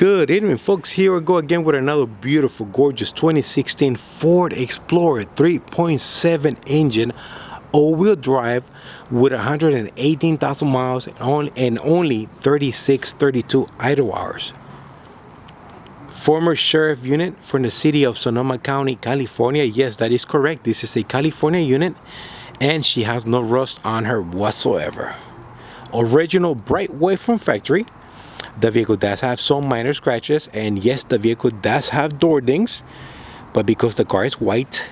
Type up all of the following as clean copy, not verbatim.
Good evening, folks. Here we go again with another beautiful, gorgeous 2016 Ford Explorer 3.7 engine, all-wheel drive with 118,000 miles and only 32 idle hours. Former sheriff unit from the city of Sonoma County, California. Yes, that is correct. This is a California unit, and she has no rust on her whatsoever. Original bright white from factory. The vehicle does have some minor scratches, and yes, the vehicle does have door dings, but because the car is white,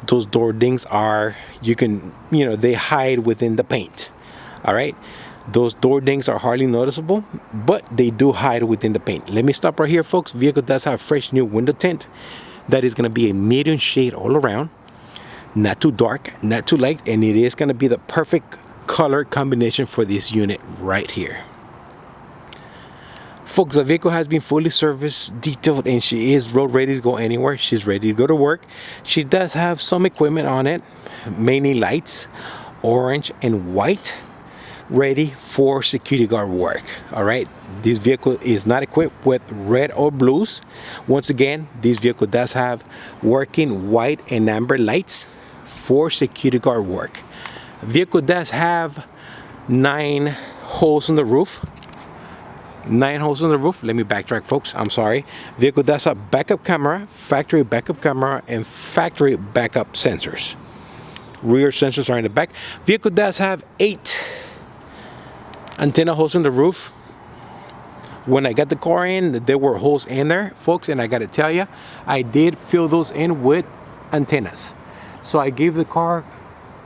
those door dings are, they hide within the paint. All right, those door dings are hardly noticeable, but they do hide within the paint. Let me stop right here, folks. Vehicle does have fresh new window tint that is going to be a medium shade all around, not too dark, not too light, and it is going to be the perfect color combination for this unit right here. Folks, the vehicle has been fully serviced, detailed, and she is road ready to go anywhere. She's ready to go to work. She does have some equipment on it, mainly lights, orange and white, ready for security guard work. All right, this vehicle is not equipped with red or blues. Once again, this vehicle does have working white and amber lights for security guard work. Vehicle does have 9 holes on the roof. 9 holes on the roof. Let me backtrack, folks. I'm sorry. Vehicle does have backup camera, factory backup camera, and factory backup sensors. Rear sensors are in the back. Vehicle does have 8 antenna holes in the roof. When I got the car in, there were holes in there, folks, and I got to tell you, I did fill those in with antennas. So I gave the car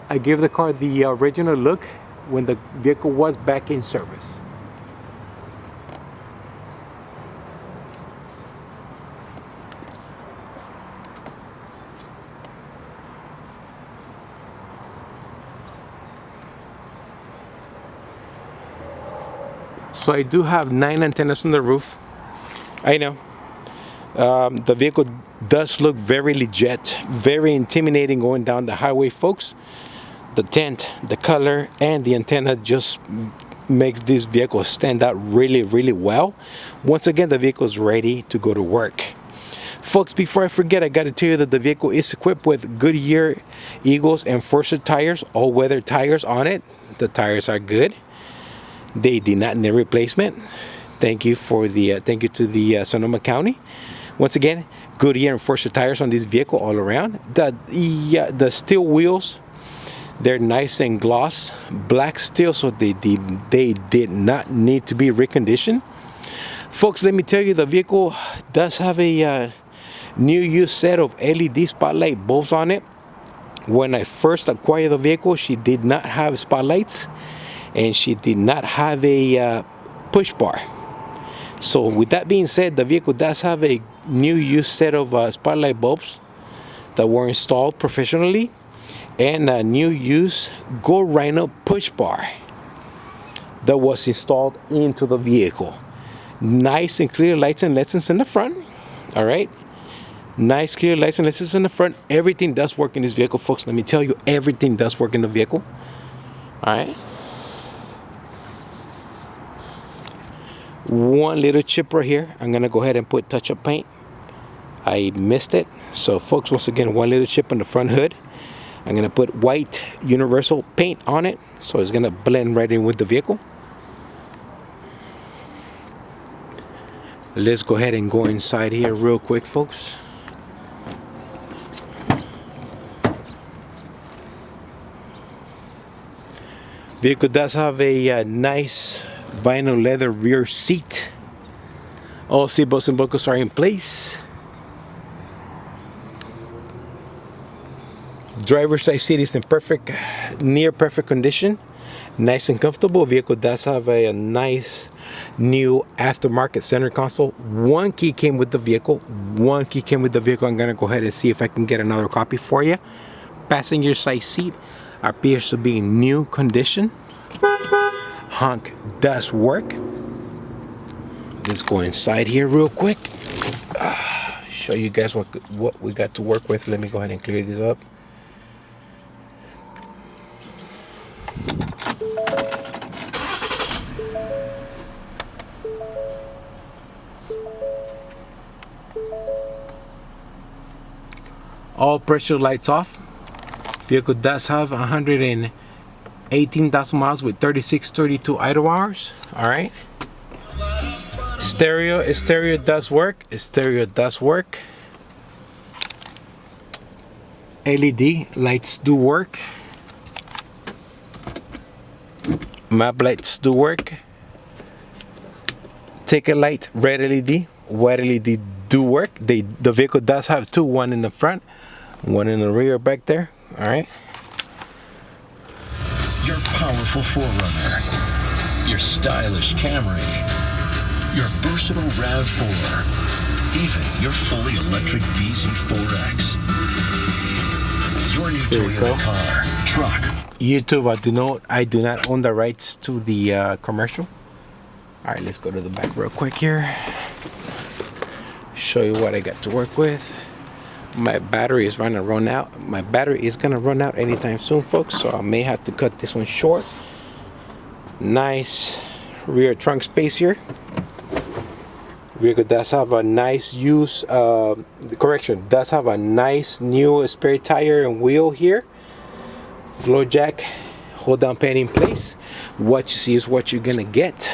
the original look when the vehicle was back in service. So I do have 9 antennas on the roof. I know. The vehicle does look very legit, very intimidating going down the highway, folks. The tint, the color, and the antenna just makes this vehicle stand out really, really well. Once again, the vehicle is ready to go to work. Folks, before I forget, I got to tell you that the vehicle is equipped with Goodyear Eagles and Enforcer tires, all-weather tires on it. The tires are good. They did not need replacement. Thank you to the Sonoma County. Once again, Goodyear and Enforcer tires on this vehicle all around. The steel wheels, they're nice and gloss, black steel, so they did not need to be reconditioned. Folks, let me tell you, the vehicle does have a new use set of LED spotlight bulbs on it. When I first acquired the vehicle, she did not have spotlights, and she did not have a push bar. So with that being said, the vehicle does have a new use set of spotlight bulbs that were installed professionally, and a new use Gold Rhino push bar that was installed into the vehicle. Nice and clear lights and lessons in the front. All right, nice clear lights and lessons in the front. Everything does work in this vehicle, folks. Let me tell you, everything does work in the vehicle. All right. One little chip right here. I'm gonna go ahead and put touch-up paint. I missed it. So folks, once again, one little chip on the front hood. I'm gonna put white universal paint on it, so it's gonna blend right in with the vehicle. Let's go ahead and go inside here real quick, folks. Vehicle does have a nice vinyl leather rear seat. All seat belts and buckles are in place. Driver's side seat is in near perfect condition, nice and comfortable. Vehicle does have a nice new aftermarket center console. One key came with the vehicle. I'm gonna go ahead and see if I can get another copy for you. Passenger side seat appears to be in new condition. Honk does work. Let's go inside here real quick. Show you guys what we got to work with. Let me go ahead and clear this up. All pressure lights off. Vehicle does have 118,000 miles with 3632 idle hours. All right. Stereo does work. Stereo does work. LED lights do work. Map lights do work. Ticket light, red LED, white LED do work. The vehicle does have two, one in the front, one in the rear back there. All right. Your powerful 4Runner, your stylish Camry, your versatile RAV4, even your fully electric BZ4X. Your new Toyota car, truck. YouTube, I do not own the rights to the commercial. All right, let's go to the back real quick here. Show you what I got to work with. My battery is running run out. My battery is gonna run out anytime soon, folks, so I may have to cut this one short. Nice rear trunk space here. Vehicle does have a nice does have a nice new spare tire and wheel here. Floor jack, hold down pan in place. What you see is what you're gonna get.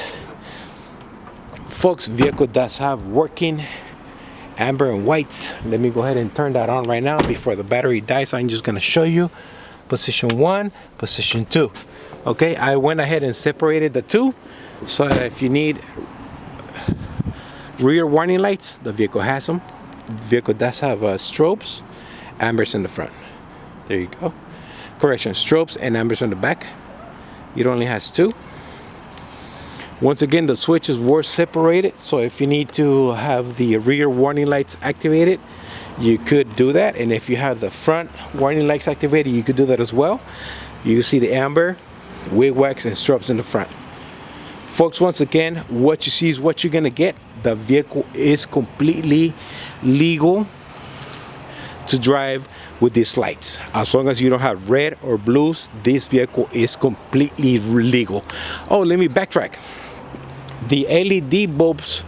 Folks, vehicle does have working amber and whites. Let me go ahead and turn that on right now before the battery dies. I'm just gonna show you position 1, position 2. Okay, I went ahead and separated the two so that if you need rear warning lights, the vehicle has them. The vehicle does have strobes, ambers in the front. There you go. Correction, strobes and ambers on the back. It only has two. Once again, the switches were separated, so if you need to have the rear warning lights activated, you could do that. And if you have the front warning lights activated, you could do that as well. You see the amber, wig wax, and strobes in the front. Folks, once again, what you see is what you're gonna get. The vehicle is completely legal to drive with these lights. As long as you don't have red or blues, this vehicle is completely legal. Oh, let me backtrack. The LED bulbs,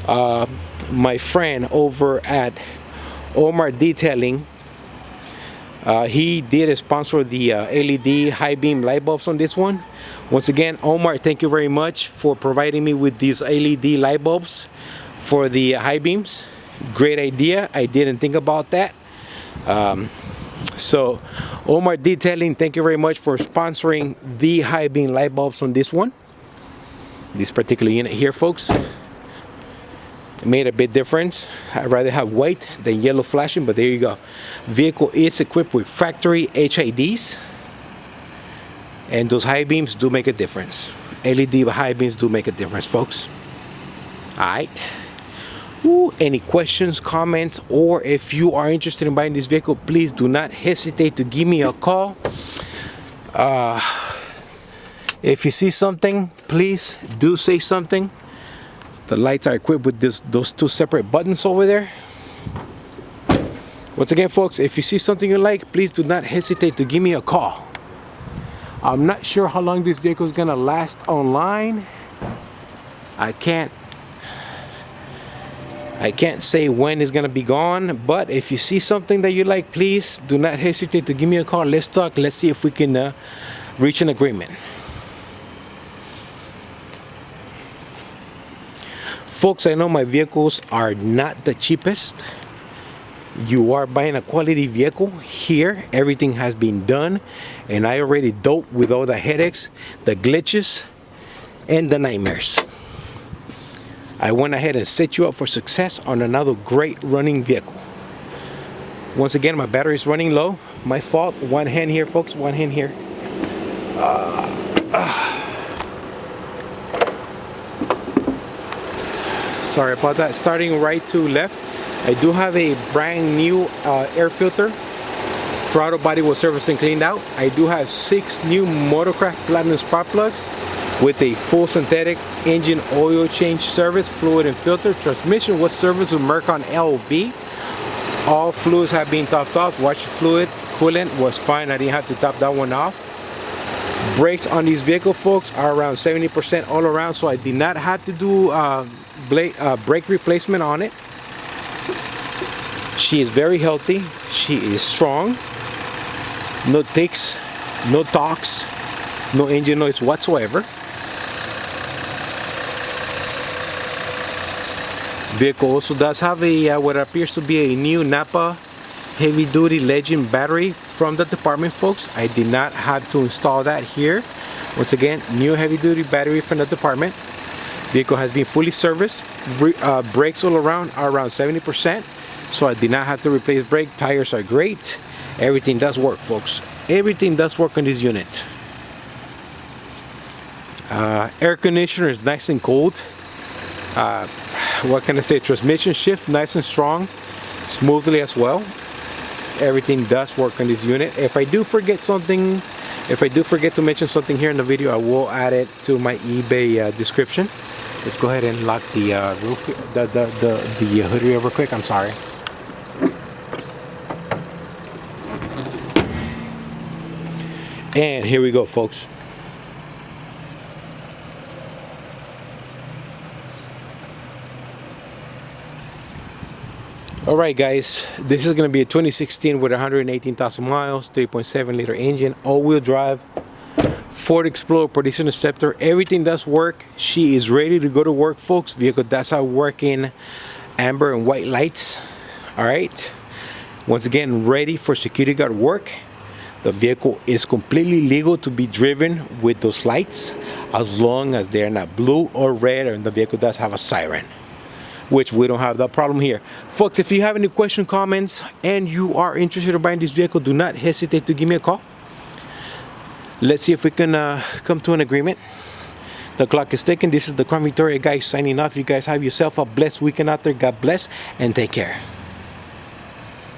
my friend over at Omar Detailing, he did sponsor the LED high beam light bulbs on this one. Once again, Omar, thank you very much for providing me with these LED light bulbs for the high beams. Great idea. I didn't think about that. So Omar Detailing, thank you very much for sponsoring the high beam light bulbs on this one. This particular unit here, folks, made a big difference. I'd rather have white than yellow flashing, but there you go. Vehicle is equipped with factory HIDs, and those high beams do make a difference. LED high beams do make a difference, folks. All right. Any questions, comments, or if you are interested in buying this vehicle, please do not hesitate to give me a call. If you see something, please do say something. The lights are equipped with those two separate buttons over there. Once again, folks, if you see something you like, please do not hesitate to give me a call. I'm not sure how long this vehicle is gonna last online. I can't say when it's gonna be gone, but if you see something that you like, please do not hesitate to give me a call. Let's talk. Let's see if we can reach an agreement. Folks, I know my vehicles are not the cheapest. You are buying a quality vehicle here. Everything has been done, and I already dealt with all the headaches, the glitches, and the nightmares. I went ahead and set you up for success on another great running vehicle. Once again, my battery is running low. My fault. One hand here, folks. One hand here. Sorry about that. Starting right to left, I do have a brand new air filter. Throttle body was serviced and cleaned out. I do have 6 new Motorcraft Platinum spark plugs with a full synthetic engine oil change service, fluid and filter. Transmission was serviced with Mercon LB. All fluids have been topped off. Washer fluid, coolant was fine. I didn't have to top that one off. Brakes on these vehicle, folks, are around 70% all around, so I did not have to do brake replacement on it. She is very healthy. She is strong. No ticks, no talks, no engine noise whatsoever. Vehicle also does have a what appears to be a new Napa heavy duty Legend battery from the department, folks. I did not have to install that here. Once again, new heavy duty battery from the department. Vehicle has been fully serviced. Brakes all around are around 70%, so I did not have to replace brake. Tires are great. Everything does work, folks. Everything does work on this unit. Air conditioner is nice and cold. What can I say? Transmission shift nice and strong, smoothly as well. Everything does work on this unit. If I do forget something, if I do forget to mention something here in the video, I will add it to my eBay description. Let's go ahead and lock the hood real quick. I'm sorry. And here we go, folks. Alright guys, this is going to be a 2016 with 118,000 miles, 3.7 liter engine, all-wheel drive, Ford Explorer Police Interceptor. Everything does work. She is ready to go to work, folks. Vehicle does have working amber and white lights. Alright, once again, ready for security guard work. The vehicle is completely legal to be driven with those lights as long as they're not blue or red, and the vehicle does have a siren, which we don't have that problem here. Folks, if you have any questions, comments, and you are interested in buying this vehicle, do not hesitate to give me a call. Let's see if we can come to an agreement. The clock is ticking. This is the Crown Victoria guy signing off. You guys have yourself a blessed weekend out there. God bless and take care.